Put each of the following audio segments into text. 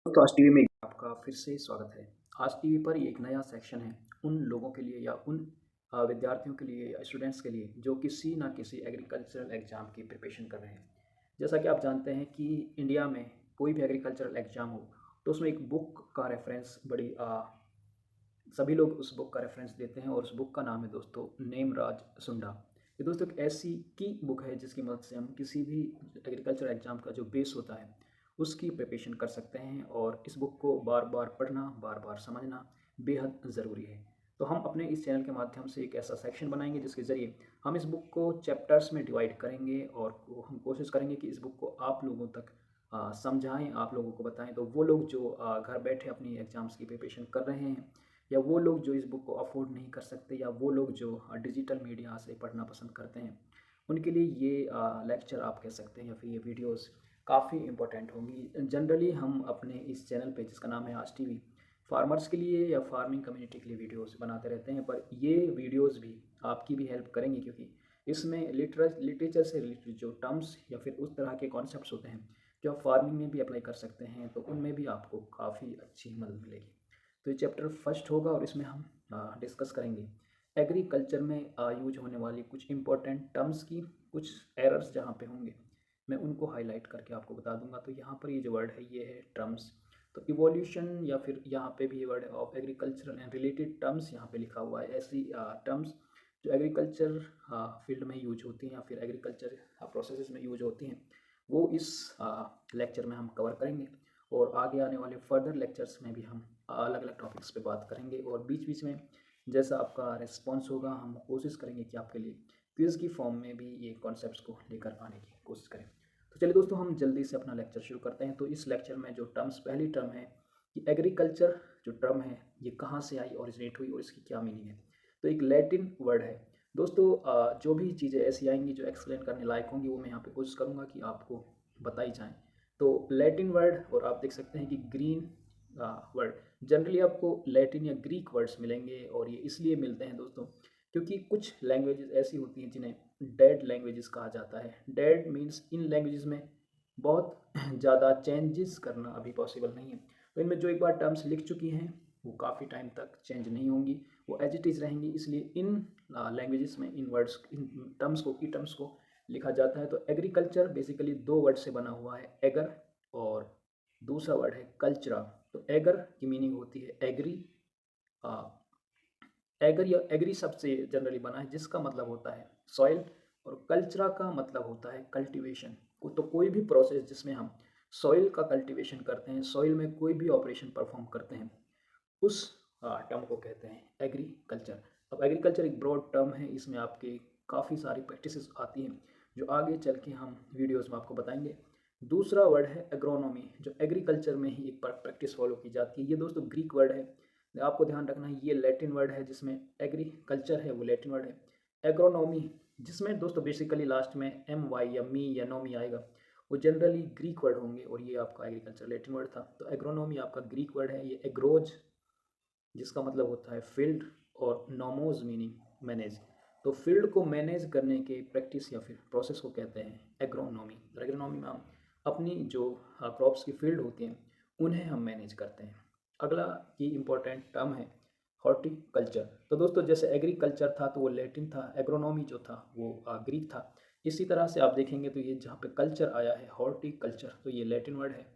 तो आज टीवी में आपका फिर से स्वागत है। आज टीवी पर ये एक नया सेक्शन है उन लोगों के लिए या उन विद्यार्थियों के लिए या स्टूडेंट्स के लिए जो किसी ना किसी एग्रीकल्चरल एग्ज़ाम की प्रिपरेशन कर रहे हैं। जैसा कि आप जानते हैं कि इंडिया में कोई भी एग्रीकल्चरल एग्ज़ाम हो तो उसमें एक बुक का रेफरेंस सभी लोग उस बुक का रेफरेंस देते हैं और उस बुक का नाम है दोस्तों नेमराज सुंडा। ये दोस्तों एक ऐसी की बुक है जिसकी मदद से हम किसी भी एग्रीकल्चर एग्ज़ाम का जो बेस होता है उसकी प्रिपरेशन कर सकते हैं और इस बुक को बार बार पढ़ना बार बार समझना बेहद ज़रूरी है। तो हम अपने इस चैनल के माध्यम से एक ऐसा सेक्शन बनाएंगे जिसके ज़रिए हम इस बुक को चैप्टर्स में डिवाइड करेंगे और हम कोशिश करेंगे कि इस बुक को आप लोगों तक समझाएं, आप लोगों को बताएं। तो वो लोग जो घर बैठे अपनी एग्ज़ाम्स की प्रिपरेशन कर रहे हैं या वो लोग जो इस बुक को अफोर्ड नहीं कर सकते या वो लोग जो डिजिटल मीडिया से पढ़ना पसंद करते हैं उनके लिए ये लेक्चर आप कह सकते हैं या फिर ये वीडियोस काफ़ी इंपॉर्टेंट होंगी। जनरली हम अपने इस चैनल पे जिसका नाम है आज टीवी फार्मर्स के लिए या फार्मिंग कम्युनिटी के लिए वीडियोस बनाते रहते हैं, पर ये वीडियोस भी आपकी भी हेल्प करेंगी क्योंकि इसमें लिटरेचर से रिलेटेड जो टर्म्स या फिर उस तरह के कॉन्सेप्ट्स होते हैं जो आप फार्मिंग में भी अप्लाई कर सकते हैं तो उनमें भी आपको काफ़ी अच्छी मदद मिलेगी। तो ये चैप्टर फर्स्ट होगा और इसमें हम डिस्कस करेंगे एग्रीकल्चर में यूज होने वाली कुछ इंपॉर्टेंट टर्म्स की कुछ एरर्स जहाँ पे होंगे मैं उनको हाईलाइट करके आपको बता दूंगा। तो यहाँ पर ये जो वर्ड है ये है टर्म्स। तो इवोल्यूशन या फिर यहाँ पे भी ये वर्ड है of agricultural and related terms यहाँ पे लिखा हुआ है। ऐसी टर्म्स जो एग्रीकल्चर फील्ड में यूज होती हैं या फिर एग्रीकल्चर प्रोसेसेस में यूज होती हैं वो इस लेक्चर में हम कवर करेंगे और आगे आने वाले फर्दर लेक्चर्स में भी हम अलग अलग टॉपिक्स पे बात करेंगे और बीच बीच में जैसा आपका रिस्पॉन्स होगा हम कोशिश करेंगे कि आपके लिए क्विज की फॉर्म में भी ये कॉन्सेप्ट्स को लेकर आने की कोशिश करें। तो चलिए दोस्तों हम जल्दी से अपना लेक्चर शुरू करते हैं। तो इस लेक्चर में जो टर्म्स, पहली टर्म है कि एग्रीकल्चर जो टर्म है ये कहाँ से आई, ओरिजिनेट हुई और इसकी क्या मीनिंग है। तो एक लैटिन वर्ड है दोस्तों। जो भी चीज़ें ऐसी आएंगी जो एक्सप्लेन करने लायक होंगी वो मैं यहाँ पे कोशिश करूँगा कि आपको बताई जाएँ। तो लैटिन वर्ड और आप देख सकते हैं कि ग्रीन वर्ड, जनरली आपको लैटिन या ग्रीक वर्ड्स मिलेंगे और ये इसलिए मिलते हैं दोस्तों क्योंकि कुछ लैंग्वेजेस ऐसी होती हैं जिन्हें डेड लैंग्वेजेस कहा जाता है। डेड मीन्स इन लैंग्वेजेस में बहुत ज़्यादा चेंजेस करना अभी पॉसिबल नहीं है। तो इनमें जो एक बार टर्म्स लिख चुकी हैं वो काफ़ी टाइम तक चेंज नहीं होंगी, वो एज इट इज़ रहेंगी। इसलिए इन लैंग्वेजेस में इन वर्ड्स, इन टर्म्स को, की टर्म्स को लिखा जाता है। तो एग्रीकल्चर बेसिकली दो वर्ड से बना हुआ है, एगर और दूसरा वर्ड है कल्चरा। तो एगर की मीनिंग होती है एग्री। एगर या एग्री शब्द से जनरली बना है जिसका मतलब होता है सॉइल, और कल्चरा का मतलब होता है कल्टीवेशन। तो कोई भी प्रोसेस जिसमें हम सॉइल का कल्टीवेशन करते हैं, सॉइल में कोई भी ऑपरेशन परफॉर्म करते हैं, उस टर्म को कहते हैं एग्रीकल्चर। अब एग्रीकल्चर एक ब्रॉड टर्म है, इसमें आपके काफ़ी सारी प्रैक्टिसेस आती हैं जो आगे चल के हम वीडियोस में आपको बताएंगे। दूसरा वर्ड है एग्रोनॉमी, जो एग्रीकल्चर में ही एक प्रैक्टिस फॉलो की जाती है। ये दोस्तों ग्रीक वर्ड है, आपको ध्यान रखना है। ये लैटिन वर्ड है जिसमें एग्रीकल्चर है वो लैटिन वर्ड है। एग्रोनॉमी जिसमें दोस्तों बेसिकली लास्ट में एम वाई या मी या नोमी आएगा, वो जनरली ग्रीक वर्ड होंगे और ये आपका एग्रीकल्चर लैटिन वर्ड था। तो एग्रोनॉमी आपका ग्रीक वर्ड है। ये एग्रोज जिसका मतलब होता है फील्ड और नोमोज मीनिंग मैनेज। तो फील्ड को मैनेज करने के प्रैक्टिस या फिर प्रोसेस को कहते हैं एग्रोनॉमी। एग्रोनॉमी में हम अपनी जो क्रॉप्स की फील्ड होती हैं उन्हें हम मैनेज करते हैं। अगला की इम्पोर्टेंट टर्म है हॉर्टिकल्चर। तो दोस्तों जैसे एग्रीकल्चर था तो वो लैटिन था, एग्रोनॉमी जो था वो ग्रीक था। इसी तरह से आप देखेंगे तो ये जहाँ पे कल्चर आया है हॉर्टिकल्चर, तो ये लैटिन वर्ड है।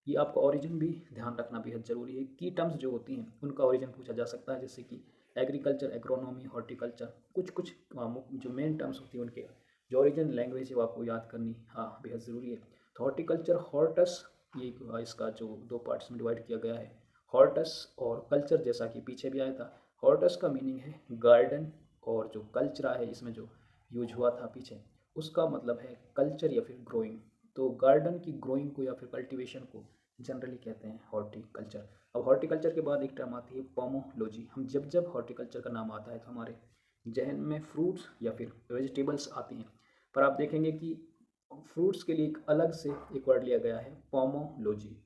ये आपका ओरिजिन भी ध्यान रखना बेहद ज़रूरी है। की टर्म्स जो होती हैं उनका ओरिजिन पूछा जा सकता है, जैसे कि एग्रीकल्चर, एग्रोनॉमी, हॉर्टिकल्चर। कुछ कुछ जो मेन टर्म्स होती हैं उनके जो ओरिजिन लैंग्वेज है वो आपको याद करनी बेहद ज़रूरी है। तो हॉर्टिकल्चर, हॉर्टस, ये इसका जो दो पार्ट्स में डिवाइड किया गया है, हॉर्टस और कल्चर, जैसा कि पीछे भी आया था। हॉर्टस का मीनिंग है गार्डन और जो कल्चरा है इसमें जो यूज हुआ था पीछे उसका मतलब है कल्चर या फिर ग्रोइंग। तो गार्डन की ग्रोइंग को या फिर कल्टीवेशन को जनरली कहते हैं हॉर्टिकल्चर। अब हॉर्टिकल्चर के बाद एक टर्म आती है पोमोलॉजी। हम जब जब हॉर्टिकल्चर का नाम आता है तो हमारे जहन में फ्रूट्स या फिर वेजिटेबल्स आती हैं, पर आप देखेंगे कि फ्रूट्स के लिए एक अलग से एक वर्ड लिया गया है पोमोलॉजी।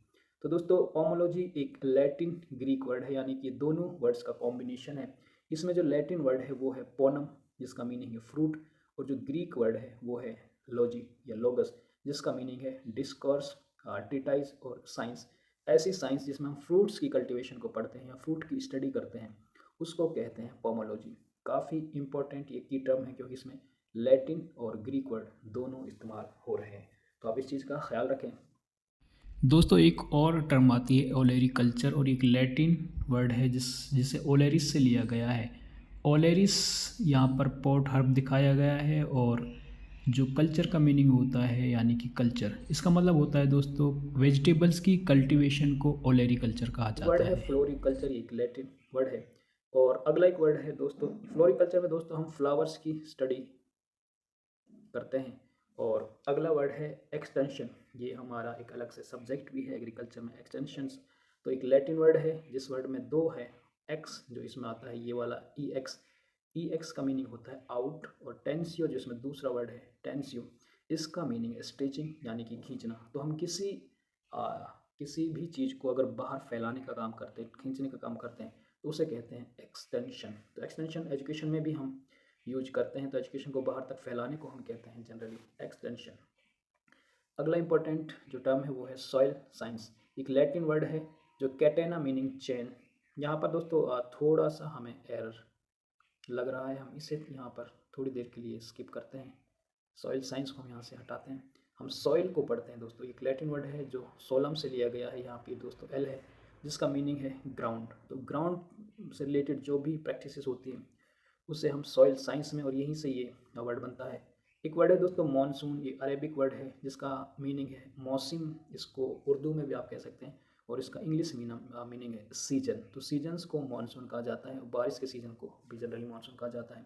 तो दोस्तों पोमोलॉजी एक लैटिन ग्रीक वर्ड है, यानी कि दोनों वर्ड्स का कॉम्बिनेशन है। इसमें जो लैटिन वर्ड है वो है पोनम जिसका मीनिंग है फ्रूट, और जो ग्रीक वर्ड है वो है लॉजी या लोगस जिसका मीनिंग है डिस्कोर्स, ट्रीटाइज और साइंस। ऐसी साइंस जिसमें हम फ्रूट्स की कल्टीवेशन को पढ़ते हैं या फ्रूट की स्टडी करते हैं उसको कहते हैं पोमोलॉजी। काफ़ी इंपॉर्टेंट ये की टर्म है क्योंकि इसमें लैटिन और ग्रीक वर्ड दोनों इस्तेमाल हो रहे हैं, तो आप इस चीज़ का ख्याल रखें। दोस्तों एक और टर्म आती है ओलेरी कल्चर, और एक लैटिन वर्ड है जिसे ओलेरिस से लिया गया है। ओलेरिस यहाँ पर पोर्ट हर्ब दिखाया गया है, और जो कल्चर का मीनिंग होता है यानी कि कल्चर, इसका मतलब होता है दोस्तों वेजिटेबल्स की कल्टीवेशन को ओलेरी कल्चर कहा जाता वर्ड है फ्लोरिकल्चर, एक लैटिन वर्ड है। और अगला एक वर्ड है दोस्तों फ्लोरिकल्चर में दोस्तों हम फ्लावर्स की स्टडी करते हैं। और अगला वर्ड है एक्सटेंशन, ये हमारा एक अलग से सब्जेक्ट भी है एग्रीकल्चर में, एक्सटेंशंस। तो एक लैटिन वर्ड है जिस वर्ड में दो है, एक्स जो इसमें आता है ये वाला ई एक्स का मीनिंग होता है आउट, और टेंसियो जिसमें दूसरा वर्ड है टेंसियो, इसका मीनिंग है स्ट्रेचिंग यानी कि खींचना। तो हम किसी भी चीज़ को अगर बाहर फैलाने का काम करते हैं, खींचने का काम करते हैं, तो उसे कहते हैं एक्सटेंशन। तो एक्सटेंशन एजुकेशन में भी हम यूज करते हैं, तो एजुकेशन को बाहर तक फैलाने को हम कहते हैं जनरली एक्सटेंशन। अगला इंपॉर्टेंट जो टर्म है वो है सॉइल साइंस, एक लैटिन वर्ड है जो कैटेना मीनिंग चेन। यहाँ पर दोस्तों थोड़ा सा हमें एरर लग रहा है, हम इसे यहाँ पर थोड़ी देर के लिए स्किप करते हैं, सॉइल साइंस को हम यहाँ से हटाते हैं, हम सॉइल को पढ़ते हैं। दोस्तों एक लैटिन वर्ड है जो सोलम से लिया गया है, यहाँ पे दोस्तों एल है, जिसका मीनिंग है ग्राउंड। तो ग्राउंड से रिलेटेड जो भी प्रैक्टिसेस होती हैं उसे हम सॉइल साइंस में, और यहीं से ये वर्ड बनता है। एक वर्ड है दोस्तों मॉनसून, ये अरेबिक वर्ड है जिसका मीनिंग है मौसम, इसको उर्दू में भी आप कह सकते हैं, और इसका इंग्लिश मीनिंग है सीजन। तो सीजन्स को मॉनसून कहा जाता है, बारिश के सीजन को भी जनरली मॉनसून कहा जाता है।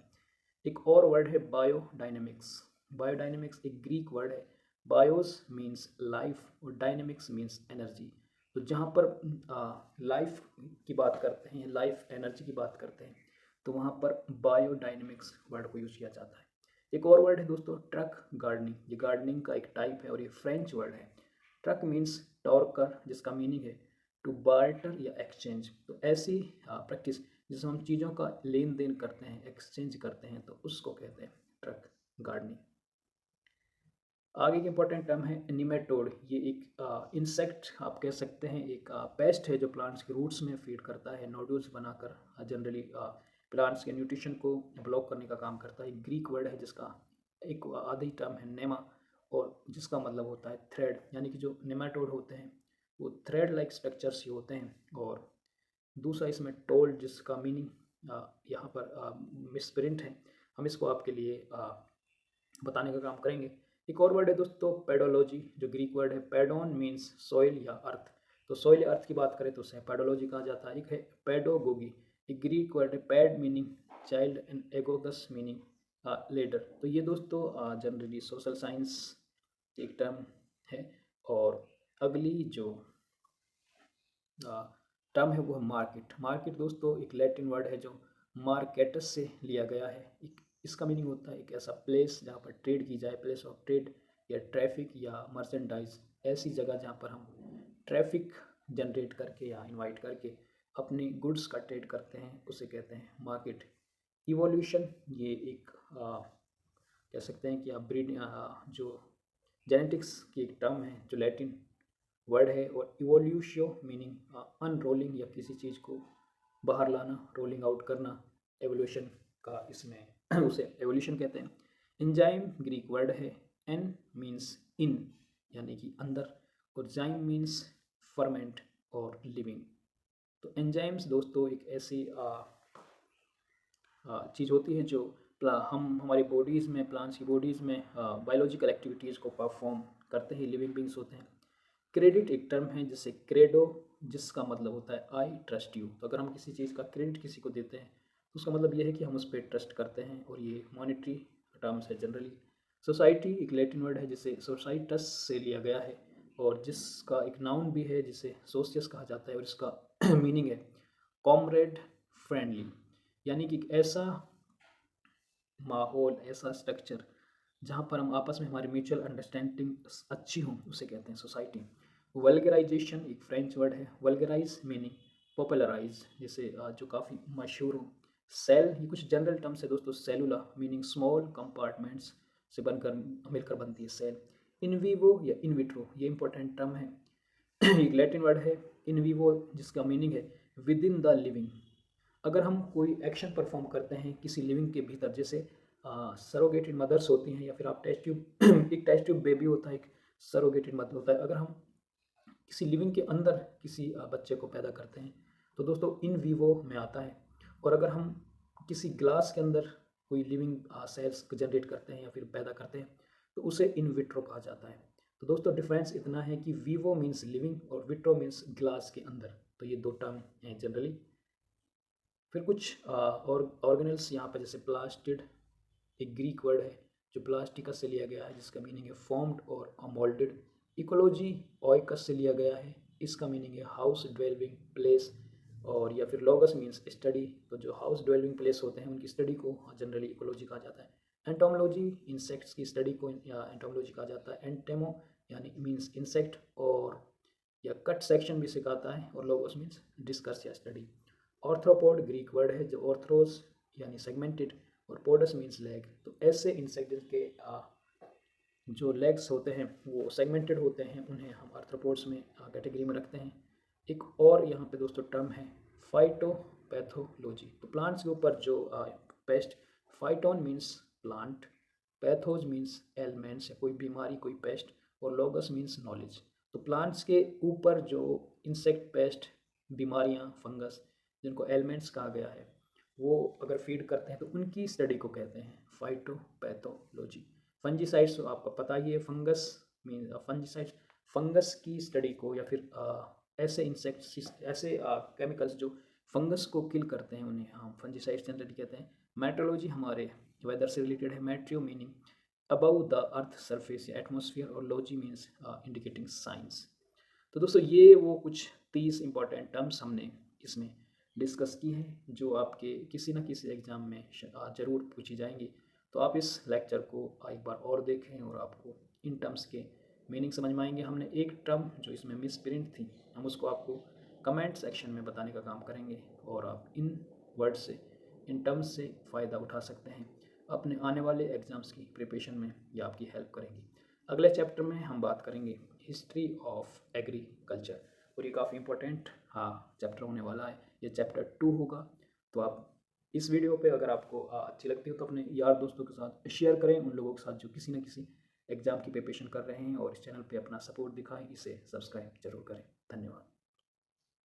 एक और वर्ड है बायोडायनेमिक्स। बायोडायनेमिक्स एक ग्रीक वर्ड है, बायोस मीन्स लाइफ और डायनेमिक्स मीन्स एनर्जी। तो जहाँ पर लाइफ की बात करते हैं, लाइफ एनर्जी की बात करते हैं, तो वहाँ पर बायोडायनेमिक्स वर्ड को यूज किया जाता है। एक और वर्ड है दोस्तों ट्रक गार्डनिंग, ये गार्डनिंग का एक टाइप है और ये फ्रेंच वर्ड है। ट्रक मीन्स टॉर्कर, जिसका मीनिंग है टू बार्टर या एक्सचेंज। तो ऐसी प्रैक्टिस जिसमें हम चीज़ों का लेन देन करते हैं, एक्सचेंज करते हैं, तो उसको कहते हैं ट्रक गार्डनिंग। आगे की इंपॉर्टेंट टर्म है निमेटोड, ये एक इंसेक्ट आप कह सकते हैं, एक पेस्ट है जो प्लांट्स के रूट्स में फीड करता है, नोड्यूल्स बनाकर जनरली प्लांट्स के न्यूट्रिशन को ब्लॉक करने का काम करता है। ग्रीक वर्ड है जिसका एक आधी टर्म है नेमा, और जिसका मतलब होता है थ्रेड, यानी कि जो निमेटोड होते हैं वो थ्रेड लाइक स्ट्रक्चर्स ही होते हैं। और दूसरा इसमें टोल्ड, जिसका मीनिंग यहाँ पर मिसप्रिंट है, हम इसको आपके लिए बताने का काम करेंगे। एक और वर्ड है दोस्तों पेडोलॉजी, जो ग्रीक वर्ड है पेडोन मीन्स सॉइल या अर्थ। तो सॉइल या अर्थ की बात करें तो उसे पेडोलॉजी कहा जाता है। एक है पेडोगोगी, एक ग्रीक वर्ड है paed meaning child and agogus meaning leader. तो ये दोस्तों जनरली सोशल साइंस एक टर्म है। और अगली जो टर्म है वो है मार्केट। मार्केट दोस्तों एक लैटिन वर्ड है जो मार्केटस से लिया गया है। इसका मीनिंग होता है एक ऐसा प्लेस जहाँ पर ट्रेड की जाए, प्लेस ऑफ ट्रेड या ट्रैफिक या मर्चेंडाइज, ऐसी जगह जहाँ पर हम ट्रैफिक जनरेट करके या इनवाइट करके अपनी गुड्स का ट्रेड करते हैं, उसे कहते हैं मार्केट। इवोल्यूशन ये एक कह सकते हैं कि आप ब्रीड जो जेनेटिक्स की एक टर्म है जो लैटिन वर्ड है, और इवोल्यूशियो मीनिंग अनरोलिंग या किसी चीज़ को बाहर लाना, रोलिंग आउट करना, एवोल्यूशन का इसमें उसे एवोल्यूशन कहते हैं। एंजाइम ग्रीक वर्ड है, एन मीन्स इन यानी कि अंदर, और जाइम मीन्स फर्मेंट और लिविंग। तो एंजाइम्स दोस्तों एक ऐसी चीज़ होती है जो हम हमारी बॉडीज़ में, प्लांट्स की बॉडीज़ में बायोलॉजिकल एक्टिविटीज़ को परफॉर्म करते हैं, लिविंग बींग्स होते हैं। क्रेडिट एक टर्म है जिसे क्रेडो, जिसका मतलब होता है आई ट्रस्ट यू। तो अगर हम किसी चीज़ का क्रेडिट किसी को देते हैं तो उसका मतलब ये है कि हम उस पर ट्रस्ट करते हैं, और ये मॉनेटरी टर्म्स है जनरली। सोसाइटी एक लैटिन वर्ड है जिसे सोसाइटस से लिया गया है, और जिसका एक नाउन भी है जिसे सोसियस कहा जाता है, और इसका मीनिंग है कॉमरेड फ्रेंडली, यानी कि एक ऐसा माहौल, ऐसा स्ट्रक्चर जहाँ पर हम आपस में हमारी म्यूचुअल अंडरस्टैंडिंग अच्छी हो, उसे कहते हैं सोसाइटी। वल्गराइजेशन एक फ्रेंच वर्ड है, वल्गराइज मीनिंग पॉपुलराइज, जिसे जो काफ़ी मशहूर हो। सेल ये कुछ जनरल टर्म्स है दोस्तों, सेलुला मीनिंग स्मॉल कंपार्टमेंट्स से बनकर मिलकर बनती है सेल। इन वीवो या इन विट्रो ये इंपॉर्टेंट टर्म है, एक लैटिन वर्ड है इन विवो जिसका मीनिंग है विद इन द लिविंग। अगर हम कोई एक्शन परफॉर्म करते हैं किसी लिविंग के भीतर, जैसे सरोगेटेड मदर्स होती हैं, या फिर आप टेस्ट ट्यूब एक टेस्ट ट्यूब बेबी होता है, एक सरोगेटेड मदर होता है। अगर हम किसी लिविंग के अंदर किसी बच्चे को पैदा करते हैं तो दोस्तों इन वीवो में आता है। और अगर हम किसी ग्लास के अंदर कोई लिविंग सेल्स जनरेट करते हैं या फिर पैदा करते हैं तो उसे इन विट्रो कहा जाता है। तो दोस्तों डिफरेंस इतना है कि वीवो मीन्स लिविंग और विट्रो मीन्स ग्लास के अंदर। तो ये दो टर्म हैं जनरली। फिर कुछ और ऑर्गेनल्स यहाँ पर, जैसे प्लास्टिड एक ग्रीक वर्ड है जो प्लास्टिकस से लिया गया है, जिसका मीनिंग है फॉर्म्ड और मोल्डेड। इकोलॉजी ओइकस से लिया गया है, इसका मीनिंग है हाउस ड्वेलिंग प्लेस। और या फिर लॉगस मीन्स स्टडी। तो जो हाउस ड्वेलिंग प्लेस होते हैं उनकी स्टडी को जनरली इकोलॉजी कहा जाता है। एंटोमोलॉजी इंसेक्ट्स की स्टडी को या एंटोमोलॉजी कहा जाता है। एंटेमो यानी मीन्स इंसेक्ट और या कट सेक्शन भी सिखाता है। और लोगोस मीन्स डिस्कस या स्टडी। ऑर्थ्रोपोड ग्रीक वर्ड है जो ऑर्थ्रोस यानी सेगमेंटेड और पोडस मीन्स लेग। तो ऐसे इंसेक्ट जिनके जो लेग्स होते हैं वो सेगमेंटेड होते हैं उन्हें हम आर्थ्रोपोड्स में कैटेगरी में रखते हैं। एक और यहाँ पे दोस्तों टर्म है फाइटोपैथोलॉजी। तो प्लांट्स के ऊपर जो paste, phyton means plant, pathos means elements या कोई बीमारी कोई पेस्ट, और लोगस मीन्स नॉलेज। तो प्लांट्स के ऊपर जो इंसेक्ट पेस्ट बीमारियाँ फंगस जिनको एलिमेंट्स कहा गया है वो अगर फीड करते हैं तो उनकी स्टडी को कहते हैं फाइटोपैथोलॉजी। फंजीसाइड्स तो आपको पता ही है, फंगस मीन फंजीसाइड्स फंगस की स्टडी को या फिर ऐसे इंसेक्ट्स ऐसे केमिकल्स जो फंगस को किल करते हैं उन्हें हम फंजीसाइड्स जनरली कहते हैं। मेट्रोलॉजी हमारे वेदर से रिलेटेड है। Meteo meaning above the earth surface या एटमॉस्फेयर, और लॉजी मीन्स इंडिकेटिंग साइंस। तो दोस्तों ये वो कुछ 30 इंपॉर्टेंट टर्म्स हमने इसमें डिस्कस की है जो आपके किसी न किसी एग्ज़ाम में ज़रूर पूछी जाएंगी। तो आप इस लेक्चर को एक बार और देखें और आपको इन टर्म्स के मीनिंग समझ में आएंगे। हमने एक टर्म जो इसमें मिस प्रिंट थी हम उसको आपको कमेंट सेक्शन में बताने का काम करेंगे और आप इन वर्ड से इन टर्म्स से फ़ायदा उठा सकते हैं। अपने आने वाले एग्ज़ाम्स की प्रिपरेशन में ये आपकी हेल्प करेंगी। अगले चैप्टर में हम बात करेंगे हिस्ट्री ऑफ एग्रीकल्चर और ये काफ़ी इंपॉर्टेंट चैप्टर होने वाला है। ये चैप्टर 2 होगा। तो आप इस वीडियो पे अगर आपको अच्छी लगती हो तो अपने यार दोस्तों के साथ शेयर करें, उन लोगों के साथ जो किसी न किसी एग्ज़ाम की प्रिपरेशन कर रहे हैं और इस चैनल पे अपना सपोर्ट दिखाएं। इसे सब्सक्राइब जरूर करें। धन्यवाद।